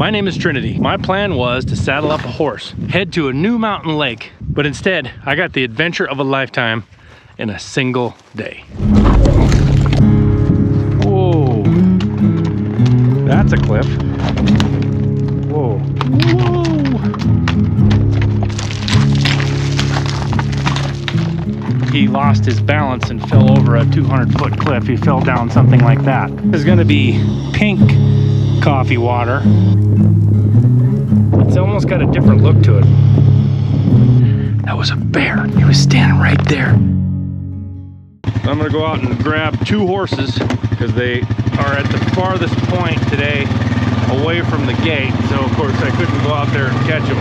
My name is Trinity. My plan was to saddle up a horse, head to a new mountain lake, but instead I got the adventure of a lifetime in a single day. Whoa, that's a cliff. Whoa, whoa. He lost his balance and fell over a 200-foot cliff. He fell down something like that. There's gonna be pink coffee water. It's almost got a different look to it. That was a bear. He was standing right there. I'm gonna go out and grab 2 horses because they are at the farthest point today away from the gate. So of course I couldn't go out there and catch them.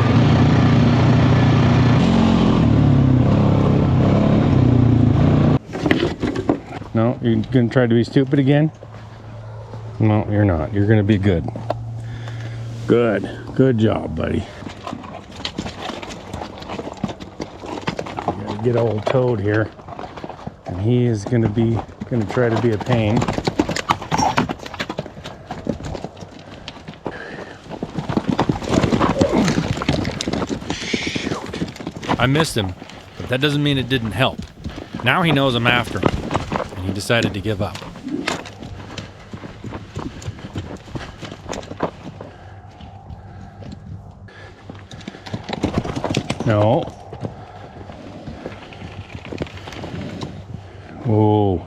No, you're gonna try to be stupid again? No, you're not. You're gonna be good. Good job, buddy. Gotta get old Toad here, and he is gonna try to be a pain. Shoot. I missed him, but that doesn't mean it didn't help. Now he knows I'm after him. He decided to give up. No. Whoa.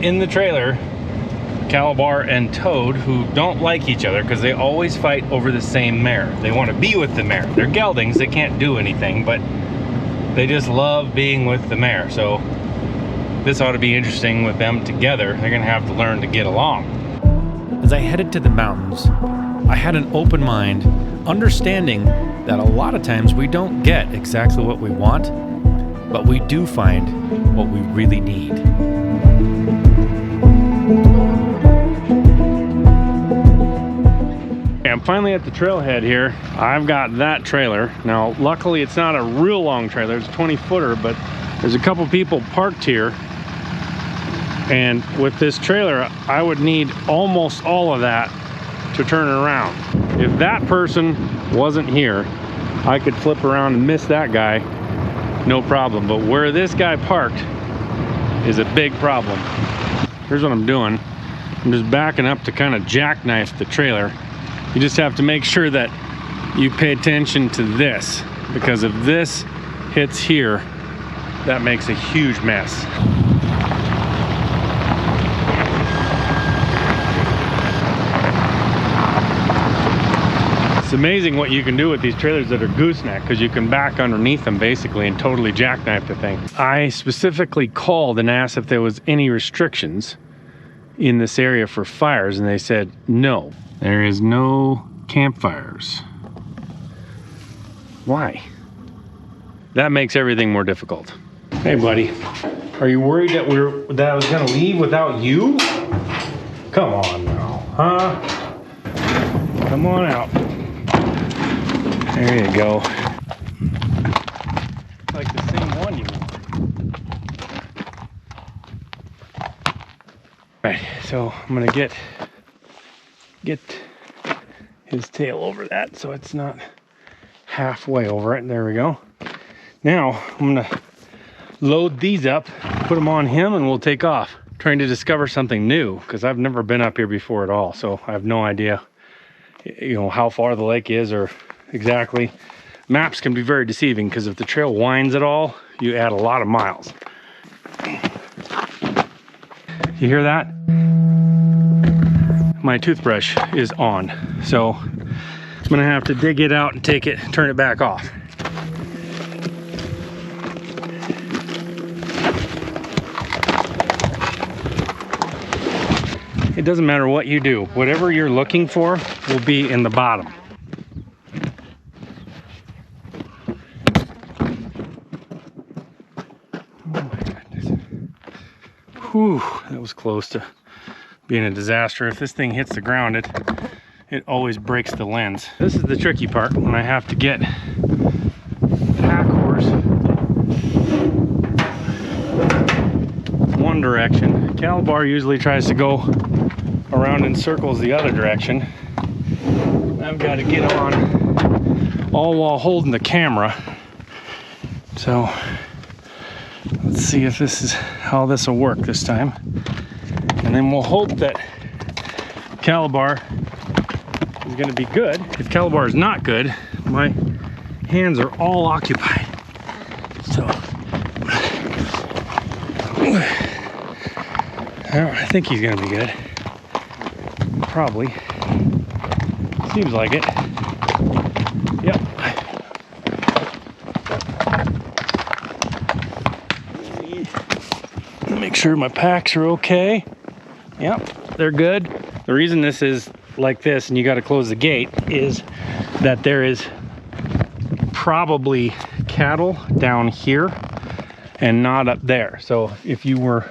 In the trailer, Cowboy and Toad, who don't like each other because they always fight over the same mare. They want to be with the mare. They're geldings, they can't do anything, but they just love being with the mare. So this ought to be interesting with them together. They're gonna have to learn to get along. As I headed to the mountains, I had an open mind, understanding that a lot of times we don't get exactly what we want, but we do find what we really need. I'm finally at the trailhead here. I've got that trailer. Now, luckily it's not a real long trailer, it's a 20-footer, but there's a couple people parked here. And with this trailer, I would need almost all of that to turn it around. If that person wasn't here, I could flip around and miss that guy, no problem. But where this guy parked is a big problem. Here's what I'm doing. I'm just backing up to kind of jackknife the trailer. You just have to make sure that you pay attention to this, because if this hits here, that makes a huge mess. It's amazing what you can do with these trailers that are gooseneck, because you can back underneath them basically and totally jackknife the thing. I specifically called and asked if there was any restrictions in this area for fires, and they said no. There is no campfires. Why? That makes everything more difficult. Hey buddy, are you worried that I was gonna leave without you? Come on now, huh? Come on out. There you go. Like the same one you want. Right, so I'm gonna get his tail over that so it's not halfway over it. There we go. Now I'm gonna load these up, put them on him, and we'll take off. Trying to discover something new, because I've never been up here before at all, so I have no idea, you know, how far the lake is or exactly. Maps can be very deceiving, because if the trail winds at all, you add a lot of miles. You hear that? My toothbrush is on, so I'm gonna have to dig it out and turn it back off. It doesn't matter what you do, whatever you're looking for will be in the bottom. Oh my goodness. Whew, that was close to being a disaster. If this thing hits the ground, it always breaks the lens. This is the tricky part, when I have to get the pack horse one direction, Calabar usually tries to go around in circles the other direction. I've got to get on all while holding the camera. So let's see if this is how this will work this time. And then we'll hope that Calabar is going to be good. If Calabar is not good, my hands are all occupied. So I think he's going to be good. Probably. Seems like it. Yep. Make sure my packs are okay. Yep, they're good. The reason this is like this and you got to close the gate is that there is probably cattle down here and not up there. So if you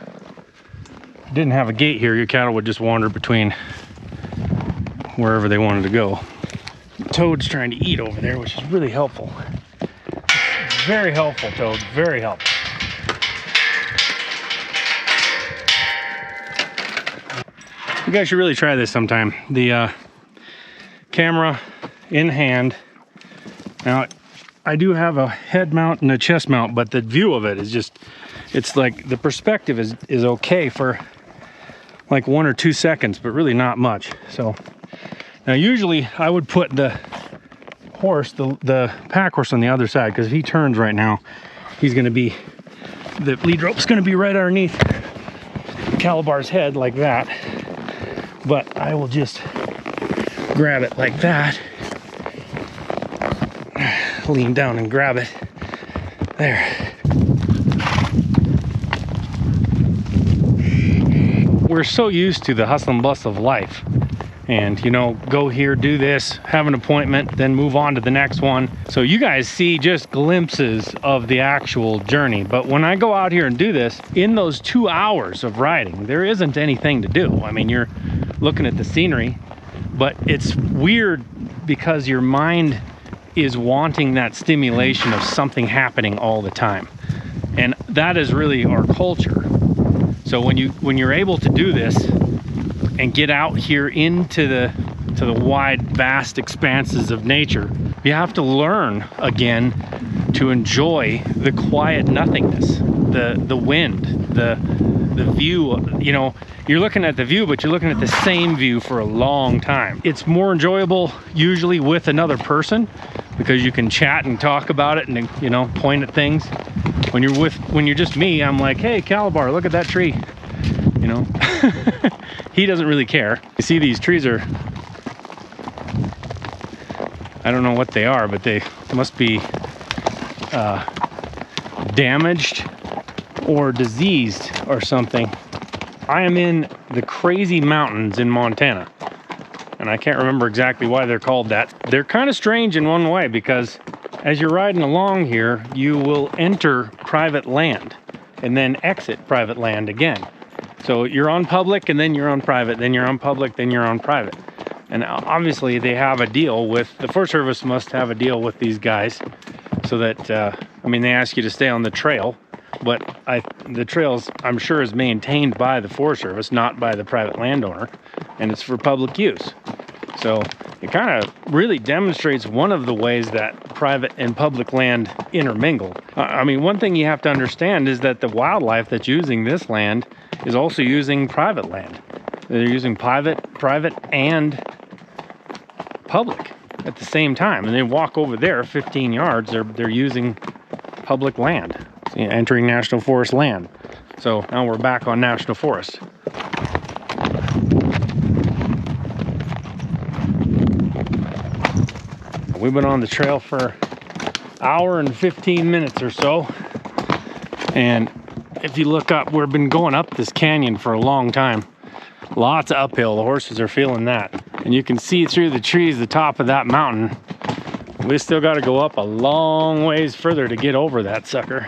didn't have a gate here, your cattle would just wander between wherever they wanted to go. Toad's trying to eat over there, which is really helpful. Very helpful, Toad, very helpful. You guys should really try this sometime. The camera in hand. Now, I do have a head mount and a chest mount, but the view of it is just, it's like the perspective is okay for like 1 or 2 seconds, but really not much. So now usually I would put the horse, the pack horse on the other side, because if he turns right now, he's going to be, the lead rope's going to be right underneath Calabar's head like that. But I will just grab it like that, lean down and grab it there. We're so used to the hustle and bustle of life, and you know, go here, do this, have an appointment, then move on to the next one. So you guys see just glimpses of the actual journey. But when I go out here and do this, in those 2 hours of riding, there isn't anything to do. I mean, you're looking at the scenery, but it's weird because your mind is wanting that stimulation of something happening all the time. And that is really our culture. So when you're able to do this and get out here into the wide, vast expanses of nature, you have to learn again to enjoy the quiet nothingness, the wind, the view. You know, you're looking at the view, but you're looking at the same view for a long time. It's more enjoyable usually with another person, because you can chat and talk about it and, you know, point at things. When you're just me, I'm like, hey, Calabar, look at that tree. You know, he doesn't really care. You see, these trees are, I don't know what they are, but they must be damaged or diseased or something. I am in the crazy mountains in Montana, and I can't remember exactly why they're called that. They're kind of strange in one way, because as you're riding along here, you will enter private land and then exit private land again. So you're on public, and then you're on private, then you're on public, then you're on private. And obviously they have a deal with, the Forest Service must have a deal with these guys, so that, I mean, they ask you to stay on the trail, but the trails, I'm sure, is maintained by the Forest Service, not by the private landowner, and it's for public use. So it kind of really demonstrates one of the ways that private and public land intermingle. I mean, one thing you have to understand is that the wildlife that's using this land is also using private land. They're using private and public at the same time. And they walk over there 15 yards, they're using public land, entering national forest land. So now we're back on national forest. We've been on the trail for an hour and 15 minutes or so. And if you look up, we've been going up this canyon for a long time. Lots of uphill, the horses are feeling that. And you can see through the trees the top of that mountain. We still got to go up a long ways further to get over that sucker.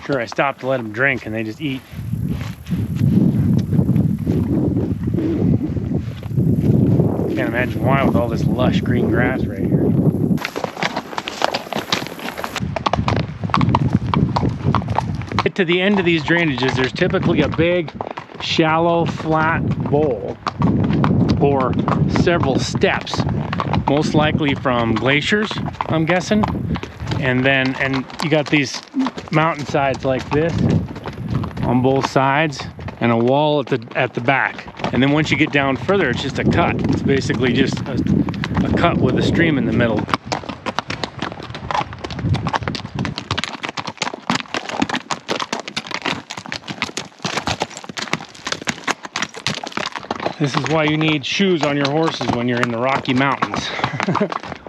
Sure, I stopped to let them drink and they just eat. Can't imagine why with all this lush green grass right here. to the end of these drainages, there's typically a big, shallow, flat bowl or several steps, most likely from glaciers, I'm guessing. And you got these mountainsides like this on both sides, and a wall at the back. And then once you get down further, it's just a cut. It's basically just a cut with a stream in the middle. This is why you need shoes on your horses when you're in the Rocky Mountains.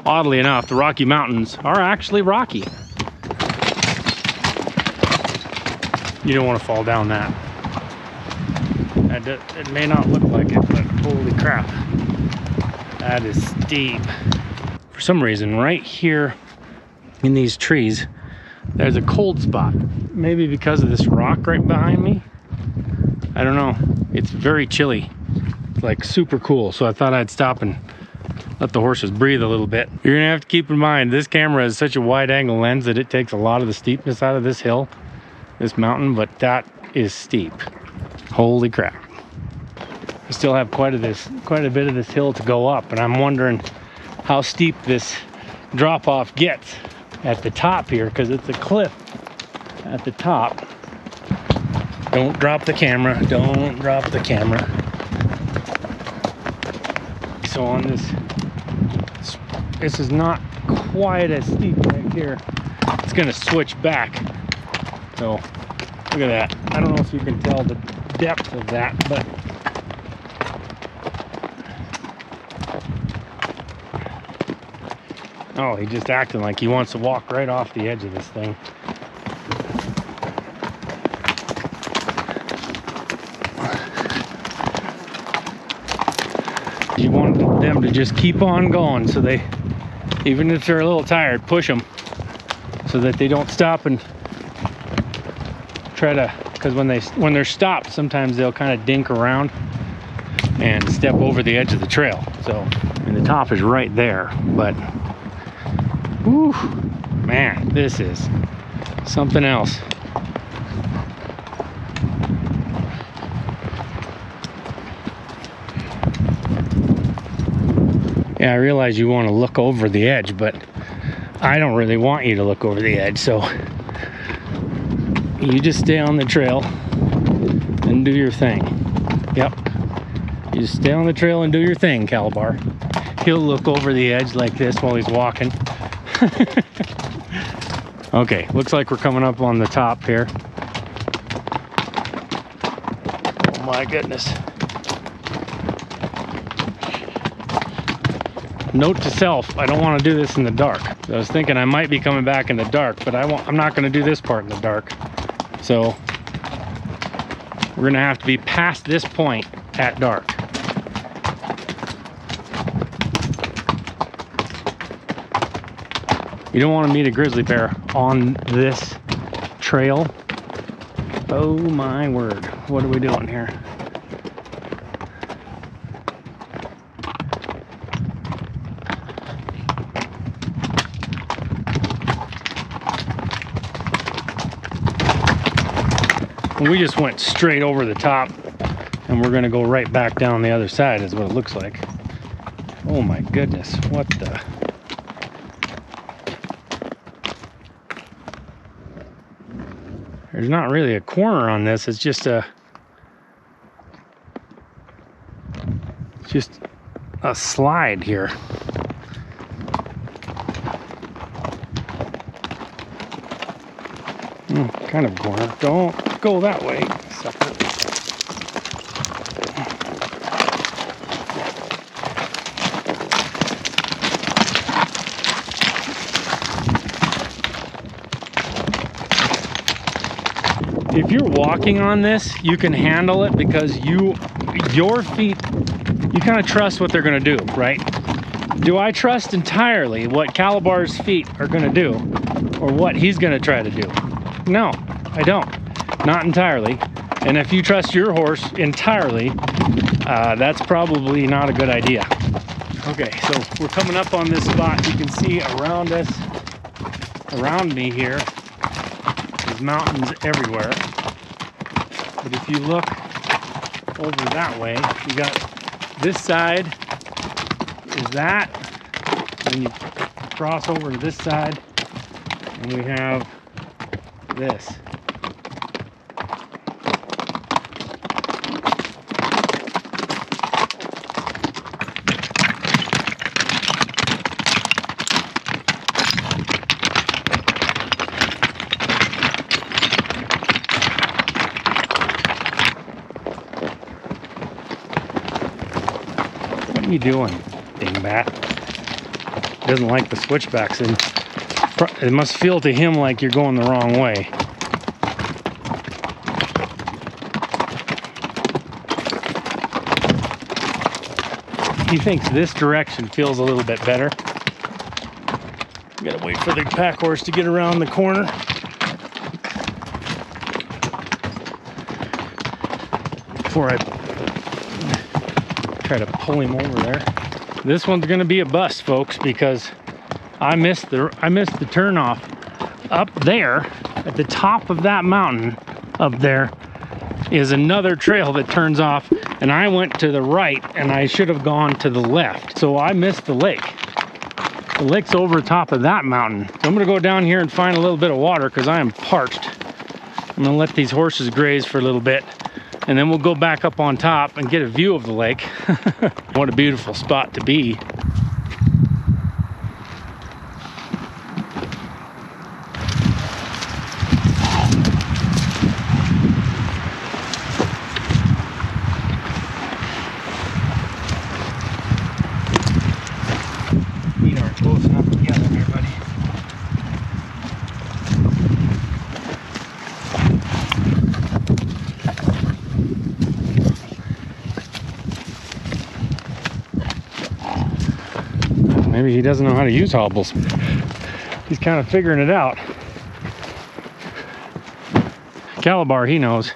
Oddly enough, the Rocky Mountains are actually rocky. You don't want to fall down that. It may not look like it, but holy crap. That is steep. For some reason, right here in these trees, there's a cold spot. Maybe because of this rock right behind me. I don't know. It's very chilly. It's like super cool. So I thought I'd stop and let the horses breathe a little bit. You're gonna have to keep in mind, this camera has such a wide angle lens that it takes a lot of the steepness out of this hill, this mountain, but that is steep. Holy crap. I still have quite a bit of this hill to go up, and I'm wondering how steep this drop off gets at the top here, because it's a cliff at the top. Don't drop the camera, don't drop the camera. So on this is not quite as steep right here. It's gonna switch back. So look at that. I don't know if you can tell the depth of that, but oh, he just acting like he wants to walk right off the edge of this thing. You want them to just keep on going, so they, even if they're a little tired, push them so that they don't stop and try to, because when they're stopped, sometimes they'll kind of dink around and step over the edge of the trail. So, and the top is right there, but whew, man, this is something else. Yeah, I realize you want to look over the edge, but I don't really want you to look over the edge, so you just stay on the trail and do your thing. Yep. You just stay on the trail and do your thing, Calabar. He'll look over the edge like this while he's walking. Okay, looks like we're coming up on the top here. Oh my goodness. Note to self, I don't want to do this in the dark. So I was thinking I might be coming back in the dark, but I'm not going to do this part in the dark. So we're going to have to be past this point at dark. You don't want to meet a grizzly bear on this trail. Oh my word. What are we doing here? We just went straight over the top, and we're gonna go right back down the other side is what it looks like. Oh my goodness, what the? There's not really a corner on this, it's just a slide here. Kind of corner. Don't go that way, sucker. If you're walking on this, you can handle it because your feet, you kind of trust what they're going to do, right? Do I trust entirely what Calabar's feet are going to do or what he's going to try to do? No, I don't. Not entirely. And if you trust your horse entirely, that's probably not a good idea. Okay, so we're coming up on this spot. You can see around us, around me here, is There's mountains everywhere. But if you look over that way, you got this side is that, and you cross over to this side, and we have this. What are you doing, dingbat? He doesn't like the switchbacks, and it must feel to him like you're going the wrong way. He thinks this direction feels a little bit better. Gotta wait for the pack horse to get around the corner. Before I try to pull him over there. This one's gonna be a bust, folks, because I missed the turnoff up there at the top of that mountain. Up there is another trail that turns off, and I went to the right and I should have gone to the left. So I missed the lake. The lake's over top of that mountain. So I'm gonna go down here and find a little bit of water because I am parched. I'm gonna let these horses graze for a little bit, and then we'll go back up on top and get a view of the lake. What a beautiful spot to be. Feet aren't close enough together here, buddy. Maybe he doesn't know how to use hobbles. He's kind of figuring it out. Calabar, he knows.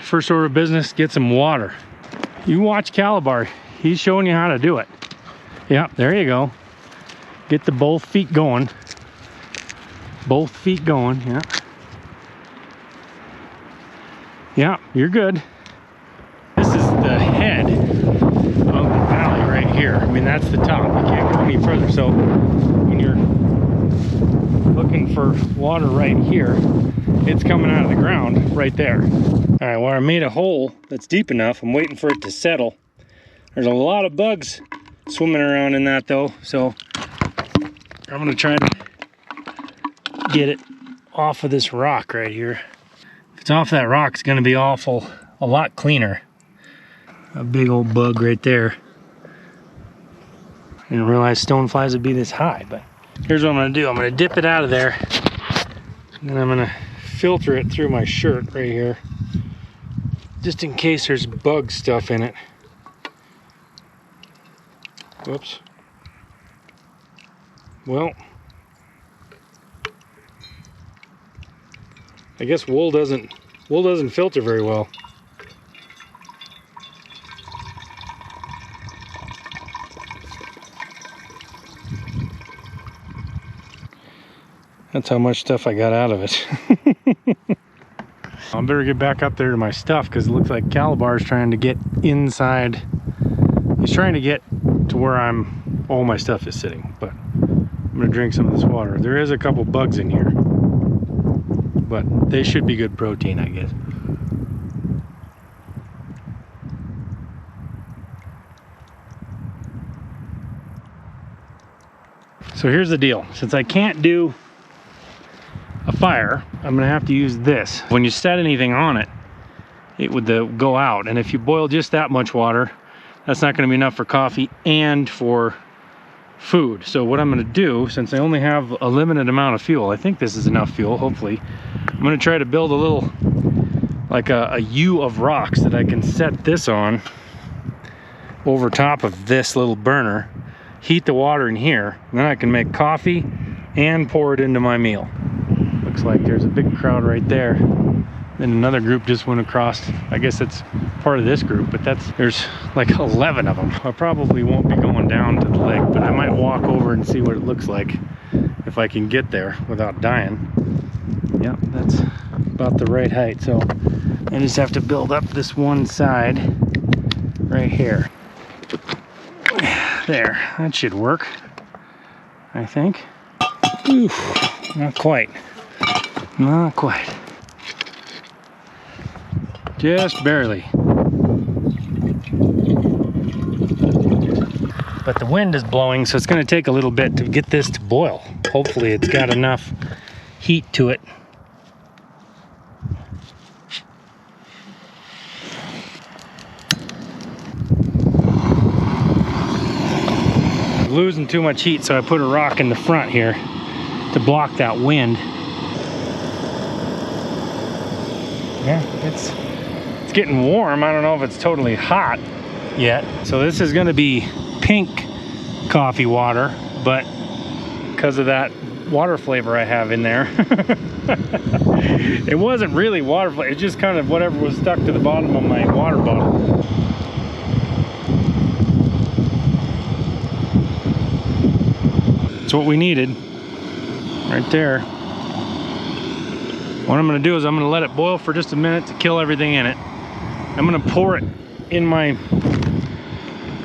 First order of business, get some water. You watch Calabar. He's showing you how to do it. Yeah, there you go. Get the both feet going. Both feet going, yeah. Yeah, you're good. This is the head of the valley right here. I mean, that's the top. You can't go any further. So when you're looking for water right here, it's coming out of the ground right there. All right, well, I made a hole that's deep enough. I'm waiting for it to settle. There's a lot of bugs swimming around in that though, so I'm gonna try to get it off of this rock right here. If it's off that rock, it's gonna be a lot cleaner. A big old bug right there. I didn't realize stoneflies would be this high, but here's what I'm gonna do. I'm gonna dip it out of there, and then I'm gonna filter it through my shirt right here, just in case there's bug stuff in it. Whoops. Well, I guess wool doesn't filter very well. That's how much stuff I got out of it. I better get back up there to my stuff because it looks like Calabar's trying to get inside. He's trying to get to where all my stuff is sitting, but I'm gonna drink some of this water. There is a couple bugs in here, but they should be good protein, I guess. So here's the deal. Since I can't do a fire, I'm gonna have to use this. When you set anything on it, it would go out, and if you boil just that much water, that's not gonna be enough for coffee and for food. So what I'm gonna do, since I only have a limited amount of fuel, I think this is enough fuel, hopefully, I'm gonna try to build a little, like a U of rocks that I can set this on over top of this little burner, heat the water in here, and then I can make coffee and pour it into my meal. Looks like there's a big crowd right there. Then another group just went across. I guess it's part of this group, but there's like 11 of them. I probably won't be going down to the lake, but I might walk over and see what it looks like if I can get there without dying. Yep, that's about the right height. So I just have to build up this one side right here. There, that should work, I think. Oof, not quite. Not quite. Just barely. But the wind is blowing, so it's going to take a little bit to get this to boil. Hopefully it's got enough heat to it. I'm losing too much heat, so I put a rock in the front here to block that wind. Yeah, it's getting warm. I don't know if it's totally hot yet. So this is going to be pink coffee water, but because of that water flavor I have in there, it wasn't really water flavor. It's just kind of whatever was stuck to the bottom of my water bottle. That's what we needed right there. What I'm going to do is I'm going to let it boil for just a minute to kill everything in it. I'm going to pour it in my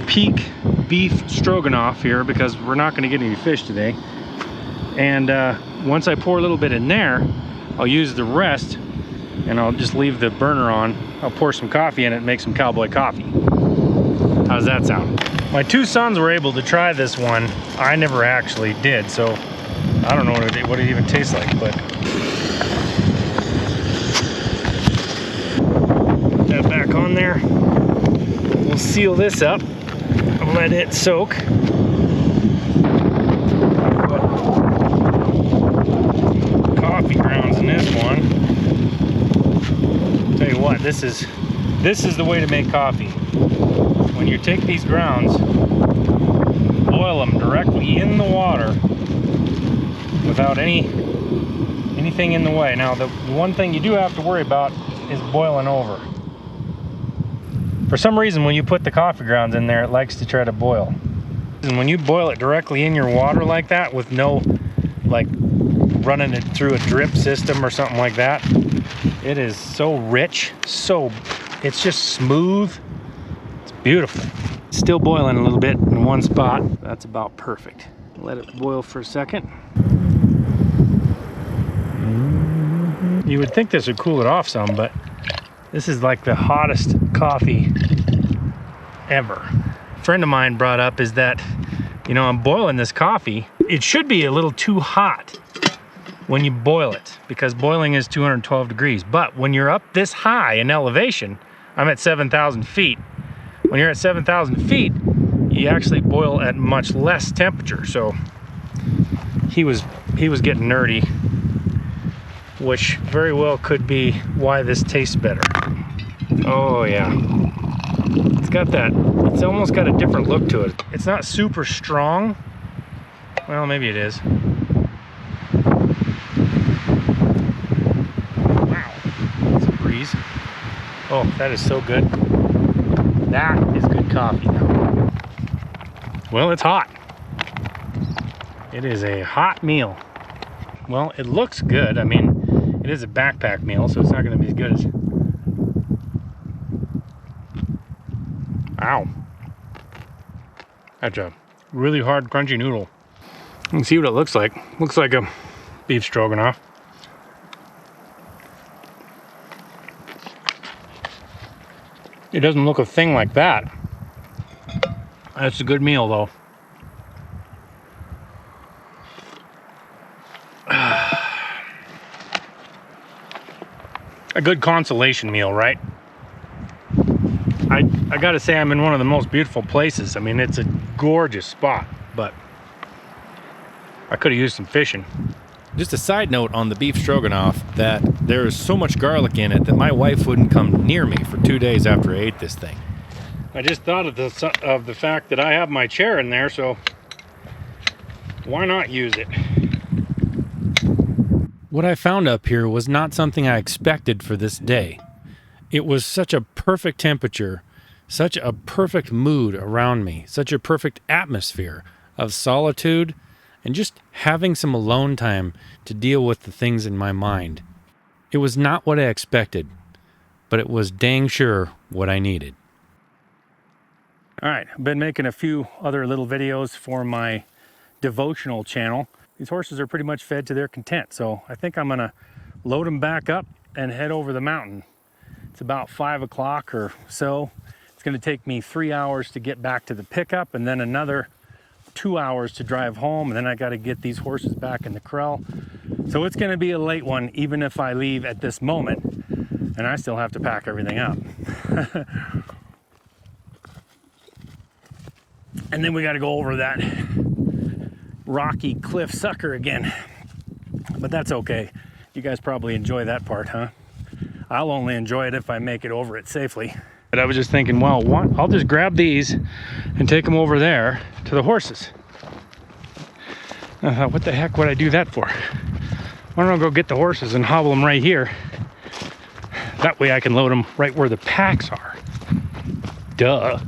peak beef stroganoff here because we're not going to get any fish today. And once I pour a little bit in there, I'll use the rest and I'll just leave the burner on. I'll pour some coffee in it and make some Cowboy coffee. How does that sound? My two sons were able to try this one. I never actually did, so I don't know what it even tastes like, but put that back on there. We'll seal this up and let it soak. Put coffee grounds in this one. Tell you what, this is the way to make coffee. When you take these grounds, boil them directly in the water without anything in the way. Now, the one thing you do have to worry about is boiling over. For some reason, when you put the coffee grounds in there, it likes to try to boil. And when you boil it directly in your water like that, with no, like, running it through a drip system or something like that, it is so rich, it's just smooth. It's beautiful. It's still boiling a little bit in one spot. That's about perfect. Let it boil for a second. You would think this would cool it off some, but this is like the hottest coffee ever. A friend of mine brought up is that, you know, I'm boiling this coffee. It should be a little too hot when you boil it because boiling is 212 degrees. But when you're up this high in elevation, I'm at 7,000 feet. When you're at 7,000 feet, you actually boil at much less temperature. So he was getting nerdy, which very well could be why this tastes better. Oh yeah, it's almost got a different look to it. It's not super strong. Well, maybe it is. Wow, it's a breeze. Oh, that is so good. That is good coffee now. Well, it's hot. It is a hot meal. Well, it looks good. I mean, it is a backpack meal, so it's not going to be as good as... Ow. That's a really hard, crunchy noodle. You can see what it looks like. Looks like a beef stroganoff. It doesn't look a thing like that. That's a good meal, though. A good consolation meal, right? I gotta say, I'm in one of the most beautiful places. I mean, it's a gorgeous spot, but I could have used some fishing. Just a side note on the beef stroganoff, that there is so much garlic in it that my wife wouldn't come near me for 2 days after I ate this thing. I just thought of the fact that I have my chair in there, so why not use it? What I found up here was not something I expected for this day. It was such a perfect temperature, such a perfect mood around me, such a perfect atmosphere of solitude and just having some alone time to deal with the things in my mind. It was not what I expected, but it was dang sure what I needed. All right, I've been making a few other little videos for my devotional channel. These horses are pretty much fed to their content, so I think I'm gonna load them back up and head over the mountain. It's about 5 o'clock or so. It's gonna take me 3 hours to get back to the pickup and then another 2 hours to drive home, and then I gotta get these horses back in the corral. So it's gonna be a late one even if I leave at this moment, and I still have to pack everything up. And then we gotta go over that rocky cliff sucker again, but that's okay. You guys probably enjoy that part, huh? I'll only enjoy it if I make it over it safely. But I was just thinking, well, I'll just grab these and take them over there to the horses. I thought, what the heck would I do that for? Why don't I go get the horses and hobble them right here? That way I can load them right where the packs are. Duh.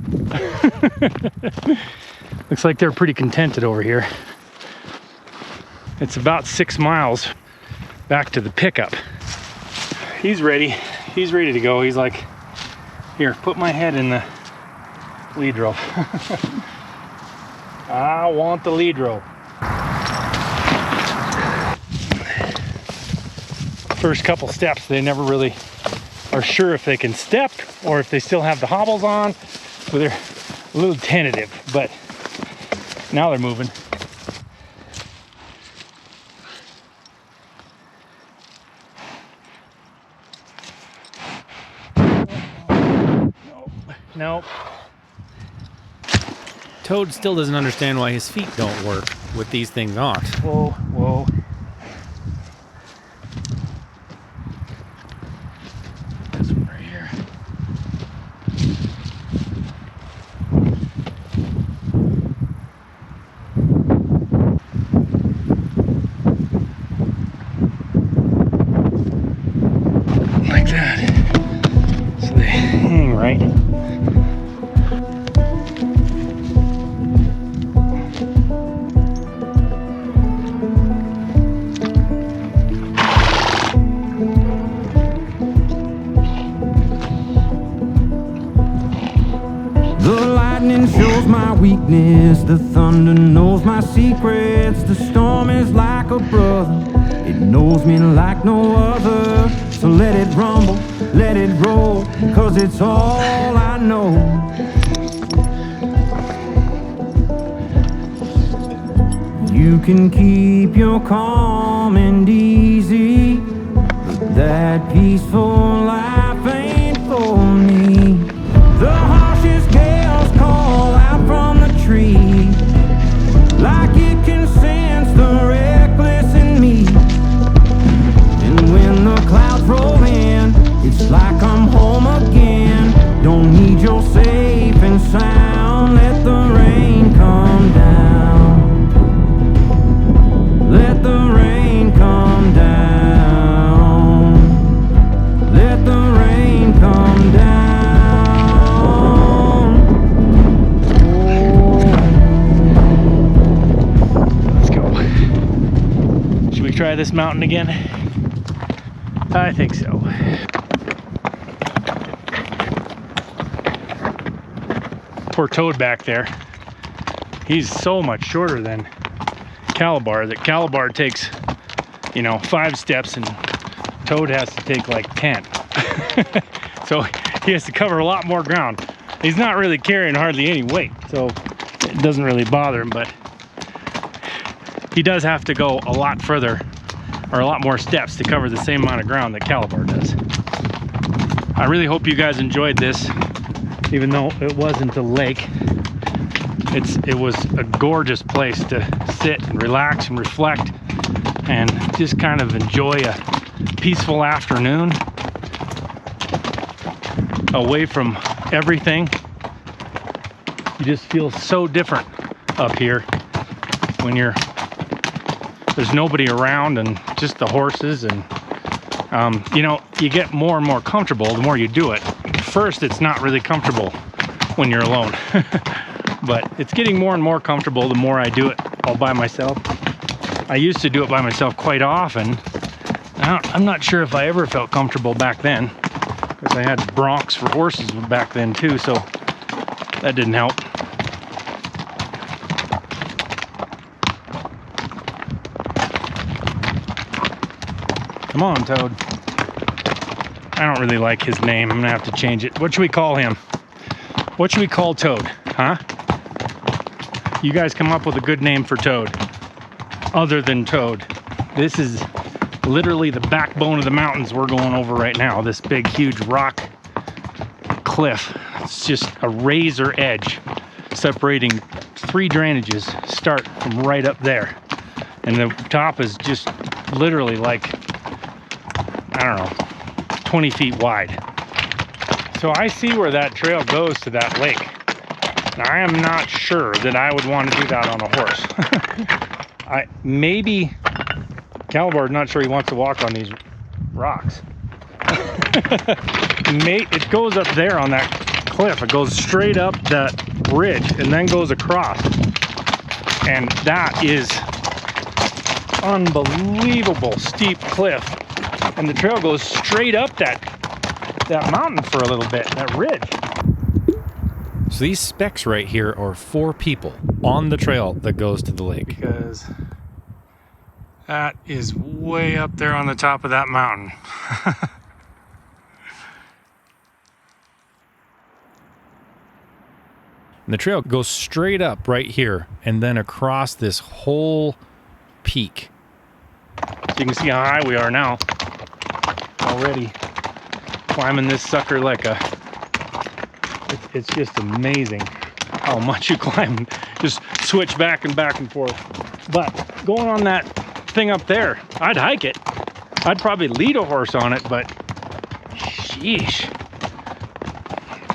Looks like they're pretty contented over here. It's about 6 miles back to the pickup. He's ready. He's ready to go. He's like, here, put my head in the lead rope. I want the lead rope. First couple steps, they never really are sure if they can step or if they still have the hobbles on. So they're a little tentative, but now they're moving. Nope. Toad still doesn't understand why his feet don't work with these things on. Whoa, whoa. This one right here. Like that. So they hang right. Shows my weakness, the thunder knows my secrets. The storm is like a brother, it knows me like no other. So let it rumble, let it roll, cause it's all I know. You can keep your calm and easy, but that peaceful life ain't for me. The harshest gales call out from the tree, like it can sense the reckless in me. And when the clouds roll in, it's like I'm home again. Don't need your safe and sound. Let the rain come down. Let the rain come down. Let the rain come down. Try this mountain again? I think so. Poor Toad back there. He's so much shorter than Cowboy that Cowboy takes, 5 steps and Toad has to take like 10. So he has to cover a lot more ground. He's not really carrying hardly any weight, so it doesn't really bother him, but he does have to go a lot further or a lot more steps to cover the same amount of ground that Cowboy does. I really hope you guys enjoyed this, even though it wasn't a lake. It was a gorgeous place to sit and relax and reflect and just kind of enjoy a peaceful afternoon away from everything. You just feel so different up here when there's nobody around and just the horses. And you know, you get more and more comfortable the more you do it. First, it's not really comfortable when you're alone, but it's getting more and more comfortable the more I do it all by myself. I used to do it by myself quite often. I'm not sure if I ever felt comfortable back then, because I had broncs for horses back then too, so that didn't help. Come on, Toad. I don't really like his name. I'm gonna have to change it. What should we call him? What should we call Toad, huh? You guys come up with a good name for Toad, other than Toad. This is literally the backbone of the mountains we're going over right now. This big, huge rock cliff. It's just a razor edge separating 3 drainages start from right up there. And the top is just literally like, I don't know, 20 feet wide. So I see where that trail goes to that lake. Now, I am not sure that I would want to do that on a horse. Maybe Cowboy, not sure he wants to walk on these rocks. It goes up there on that cliff. It goes straight up that ridge and then goes across. And that is unbelievable steep cliff. And the trail goes straight up that mountain for a little bit, that ridge. So these specks right here are 4 people on the trail that goes to the lake. Because that is way up there on the top of that mountain. And the trail goes straight up right here and then across this whole peak. So you can see how high we are now. Already climbing this sucker like a... It's just amazing how much you climb. Just switch back and forth. But going on that thing up there, I'd hike it. I'd probably lead a horse on it, but sheesh.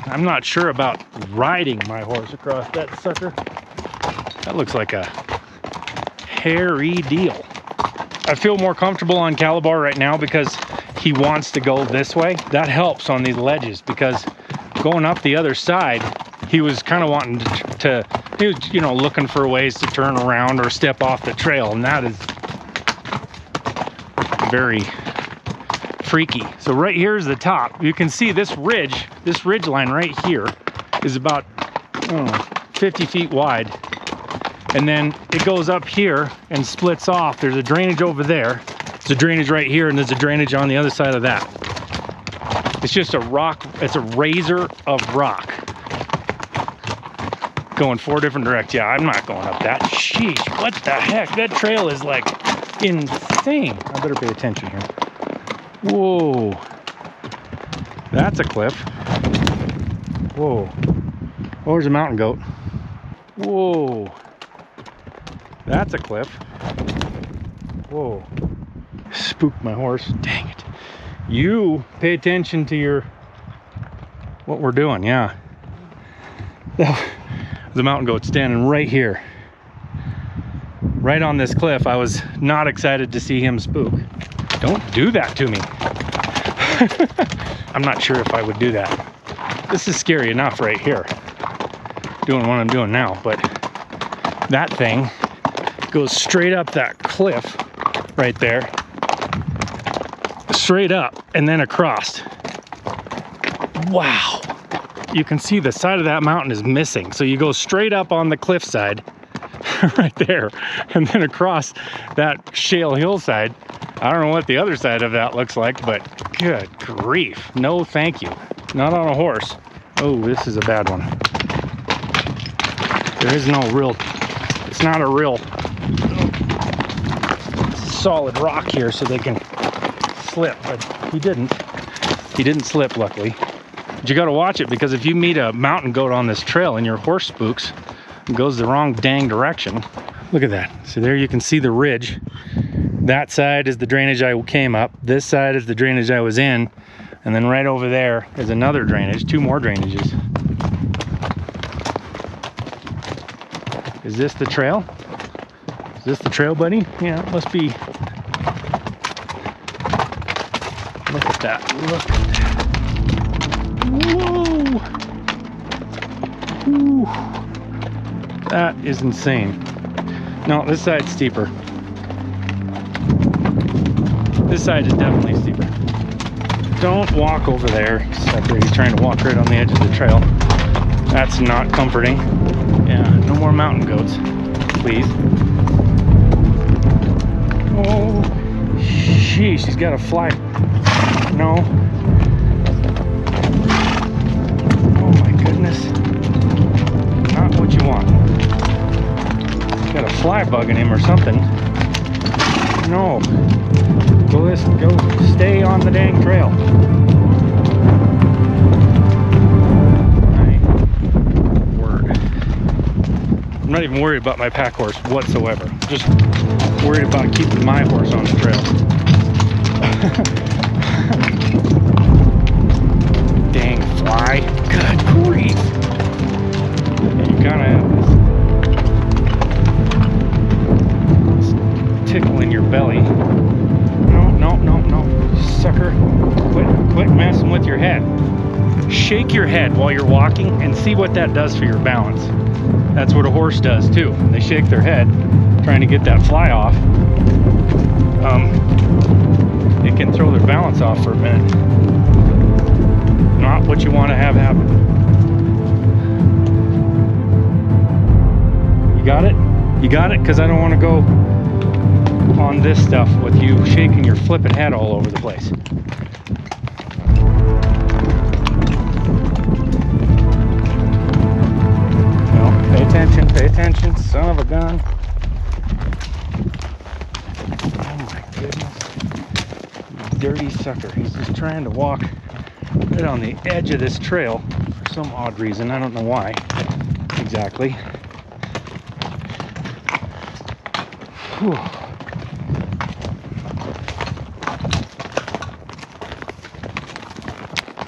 I'm not sure about riding my horse across that sucker. That looks like a hairy deal. I feel more comfortable on Cowboy right now because he wants to go this way. That helps on these ledges, because going up the other side, he was kind of wanting he was, you know, looking for ways to turn around or step off the trail, and that is very freaky. So right here is the top. You can see this ridge line right here is about, I don't know, 50 feet wide. And then it goes up here and splits off. There's a drainage over there. There's a drainage right here, and there's a drainage on the other side of that. It's just a rock, it's a razor of rock. Going 4 different directions. Yeah, I'm not going up that. Sheesh, what the heck? That trail is like insane. I better pay attention here. Whoa. That's a cliff. Whoa. Oh, there's a mountain goat. Whoa. That's a cliff. Whoa. Spooked my horse. Dang it. You pay attention to what we're doing, yeah. The mountain goat standing right here. Right on this cliff. I was not excited to see him spook. Don't do that to me. I'm not sure if I would do that. This is scary enough right here, doing what I'm doing now, but that thing goes straight up that cliff right there, straight up and then across. Wow. You can see the side of that mountain is missing. So you go straight up on the cliff side right there, and then across that shale hillside. I don't know what the other side of that looks like, but good grief. No, thank you. Not on a horse. Oh, this is a bad one. There is no real, it's not a real solid rock here, so they can slip, but he didn't slip, luckily. But you got to watch it, because if you meet a mountain goat on this trail and your horse spooks and goes the wrong dang direction, look at that. So there you can see the ridge. That side is the drainage I came up. This side is the drainage I was in. And then right over there is another drainage, 2 more drainages. Is this the trail? Is this the trail, buddy? Yeah, it must be Look at that. Look at that. Whoa! Whew. That is insane. No, this side's steeper. This side is definitely steeper. Don't walk over there. He's trying to walk right on the edge of the trail. That's not comforting. Yeah, no more mountain goats, please. Oh, sheesh, she's got to fly. No. Oh my goodness. Not what you want. Got a fly bug in him or something. No. Go stay on the dang trail. My word. I'm not even worried about my pack horse whatsoever. Just worried about keeping my horse on the trail. Dang fly. Good grief. You gotta have this tickle in your belly. No. Sucker. Quit messing with your head. Shake your head while you're walking and see what that does for your balance. That's what a horse does too. They shake their head trying to get that fly off. It can throw their balance off for a minute. Not what you want to have happen. You got it? You got it? Because I don't want to go on this stuff with you shaking your flipping head all over the place. No, pay attention, son of a gun. Oh my goodness. You dirty sucker. He's just trying to walk right on the edge of this trail for some odd reason. I don't know why exactly. Whew.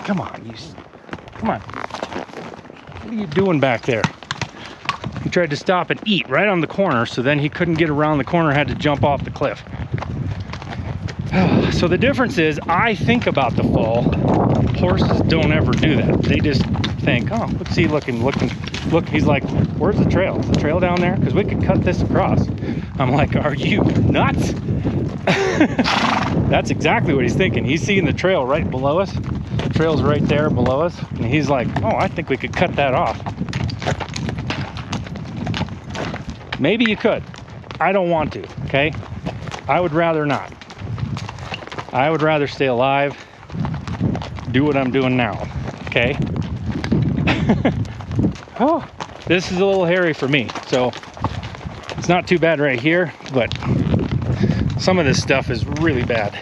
Come on, come on. What are you doing back there? He tried to stop and eat right on the corner, so then he couldn't get around the corner, had to jump off the cliff. So the difference is, I think about the fall. Horses don't ever do that. They just think, oh, what's he looking? Look, he's like, where's the trail? Is the trail down there? Because we could cut this across. I'm like, are you nuts? That's exactly what he's thinking. He's seeing the trail right below us. The trail's right there below us. And he's like, oh, I think we could cut that off. Maybe you could. I don't want to, okay? I would rather not. I would rather stay alive, do what I'm doing now, okay? Oh, this is a little hairy for me, so it's not too bad right here, but some of this stuff is really bad.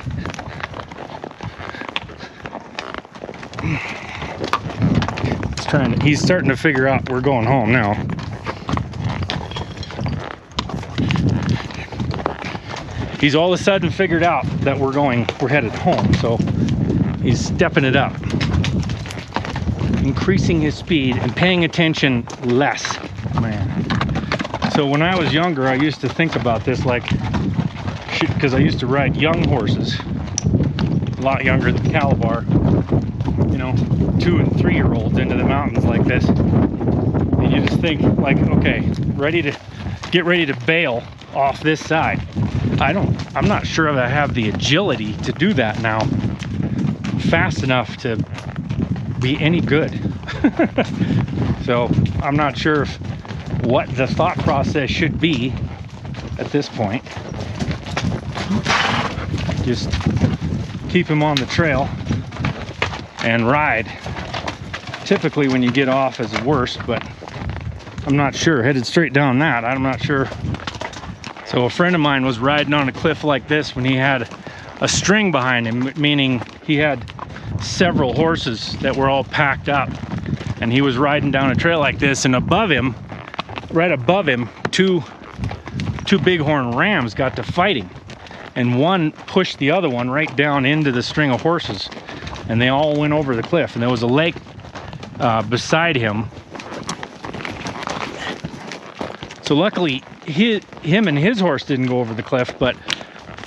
He's starting to figure out we're going home now. He's all of a sudden figured out that we're headed home, so he's stepping it up, increasing his speed and paying attention less. Man. So when I was younger, I used to think about this like, because I used to ride young horses, a lot younger than Cowboy, you know, 2- and 3-year-olds into the mountains like this, and you just think like, okay, get ready to bail off this side. I'm not sure if I have the agility to do that now fast enough to be any good. So I'm not sure what the thought process should be at this point. Just keep him on the trail and ride. Typically when you get off is worse, but I'm not sure. Headed straight down that, I'm not sure. So a friend of mine was riding on a cliff like this when he had a string behind him, meaning he had several horses that were all packed up, and he was riding down a trail like this, and above him, right above him, two bighorn rams got to fighting, and one pushed the other one right down into the string of horses, and they all went over the cliff, and there was a lake beside him. So luckily him and his horse didn't go over the cliff, but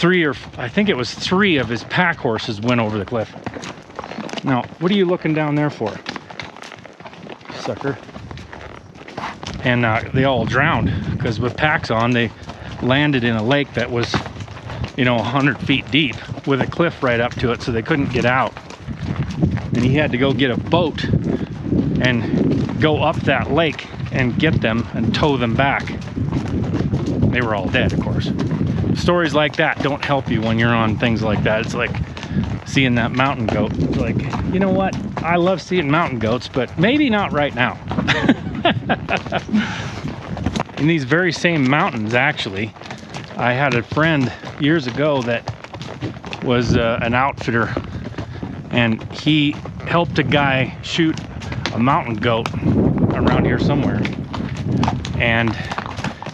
I think it was three of his pack horses went over the cliff. Now, what are you looking down there for, sucker? And they all drowned because with packs on, they landed in a lake that was, you know, 100 feet deep with a cliff right up to it, so they couldn't get out. And he had to go get a boat and go up that lake and get them and tow them back. They were all dead, of course. Stories like that don't help you when you're on things like that. It's like seeing that mountain goat. It's like, you know what? I love seeing mountain goats, but maybe not right now. In these very same mountains, actually, I had a friend years ago that was an outfitter, and he helped a guy shoot a mountain goat around here somewhere, and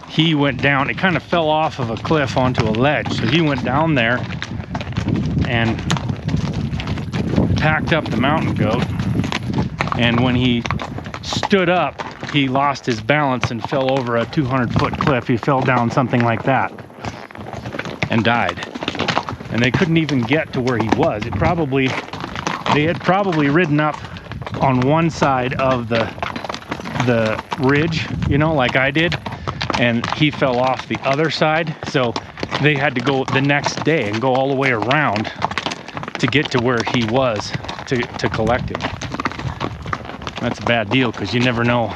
he went down. It kind of fell off of a cliff onto a ledge, so he went down there and packed up the mountain goat, and when he stood up, he lost his balance and fell over a 200-foot cliff. He fell down something like that and died. And they couldn't even get to where he was. They had probably ridden up on one side of the ridge, you know, like I did, and he fell off the other side. So they had to go the next day and go all the way around to get to where he was to collect him. That's a bad deal because you never know.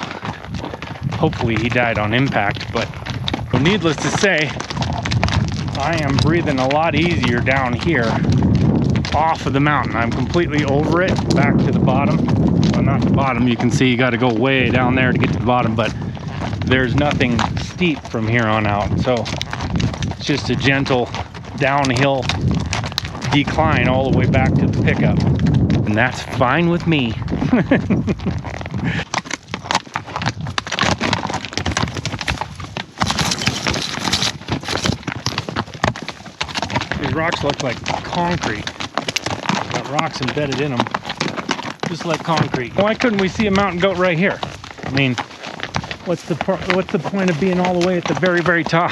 Hopefully he died on impact, but needless to say, I am breathing a lot easier down here off of the mountain. I'm completely over it, back to the bottom. Well, not the bottom, you can see you got to go way down there to get to the bottom, but there's nothing steep from here on out. So it's just a gentle downhill decline all the way back to the pickup. And that's fine with me. These rocks look like concrete. Got rocks embedded in them, just like concrete. Why couldn't we see a mountain goat right here? I mean, what's the point of being all the way at the very, very top?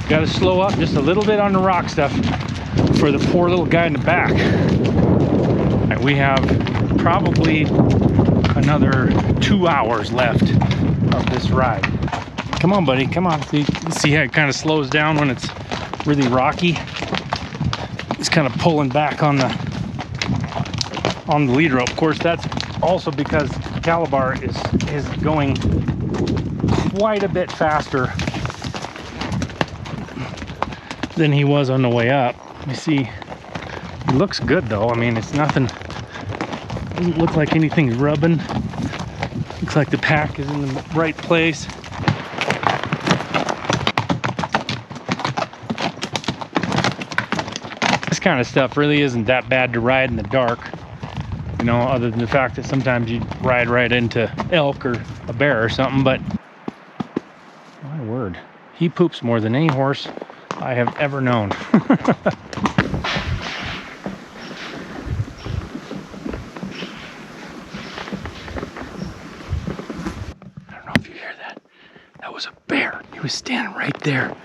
Got to slow up just a little bit on the rock stuff for the poor little guy in the back. Right, we have probably another 2 hours left of this ride. Come on, buddy, come on. See how it kind of slows down when it's really rocky? It's kind of pulling back on the lead rope. Of course, that's also because Calabar is going quite a bit faster than he was on the way up. You see, it looks good though. I mean, it's nothing, doesn't look like anything's rubbing. Looks like the pack is in the right place. This kind of stuff really isn't that bad to ride in the dark, you know, other than the fact that sometimes you ride right into elk or a bear or something. But my word, he poops more than any horse I have ever known. I don't know if you hear that. That was a bear. He was standing right there.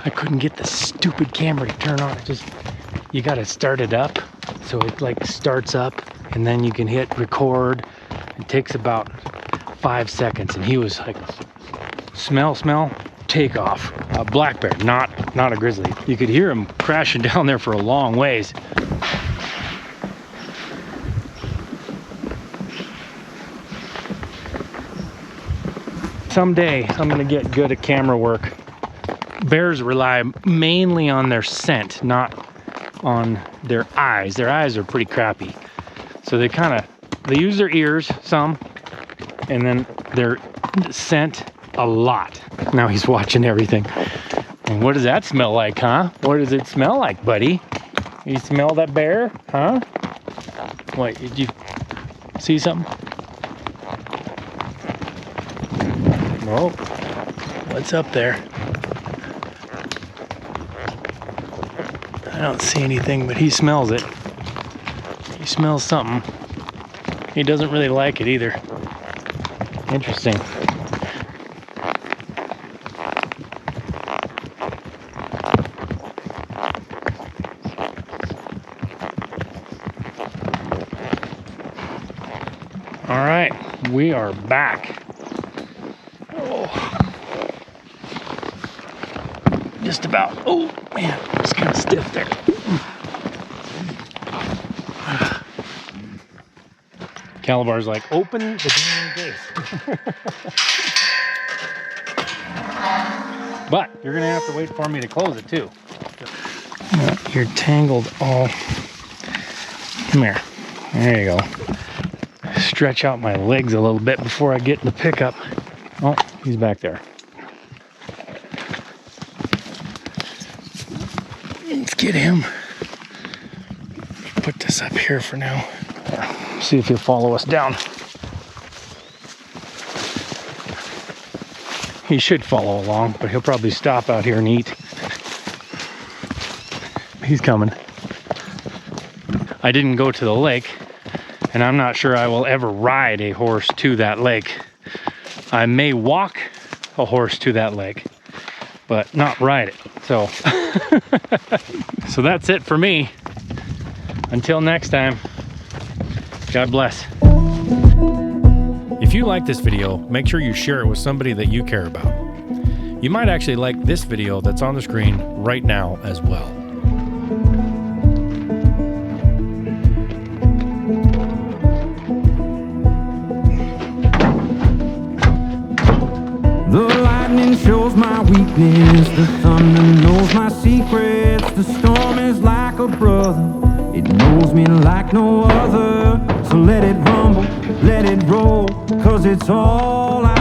I couldn't get the stupid camera to turn on. You gotta start it up. So it like starts up and then you can hit record. It takes about 5 seconds, and he was like, smell, take off. A black bear, not a grizzly. You could hear him crashing down there for a long ways. Someday I'm gonna get good at camera work. Bears rely mainly on their scent, not on their eyes. Their eyes are pretty crappy. So they use their ears some, and then they're scent a lot. Now he's watching everything. And what does that smell like, huh? What does it smell like, buddy? You smell that bear, huh? What, did you see something? Oh, what's up there? I don't see anything, but he smells it. He smells something. He doesn't really like it either. Interesting. All right, we are back. Oh. Just about. Oh man, it's kind of stiff there. Calabar's like, open the damn gate. But you're gonna have to wait for me to close it too. You're tangled all. Come here. There you go. Stretch out my legs a little bit before I get in the pickup. Oh, he's back there. Let's get him. Put this up here for now. See if he'll follow us down. He should follow along, but he'll probably stop out here and eat. He's coming. I didn't go to the lake, and I'm not sure I will ever ride a horse to that lake. I may walk a horse to that lake, but not ride it. So, so that's it for me. Until next time, God bless. If you like this video, make sure you share it with somebody that you care about. You might actually like this video that's on the screen right now as well. The lightning shows my weakness, the thunder knows my secrets. The storm is like a brother, it knows me like no other. So let it rumble, let it roll, 'cause it's all I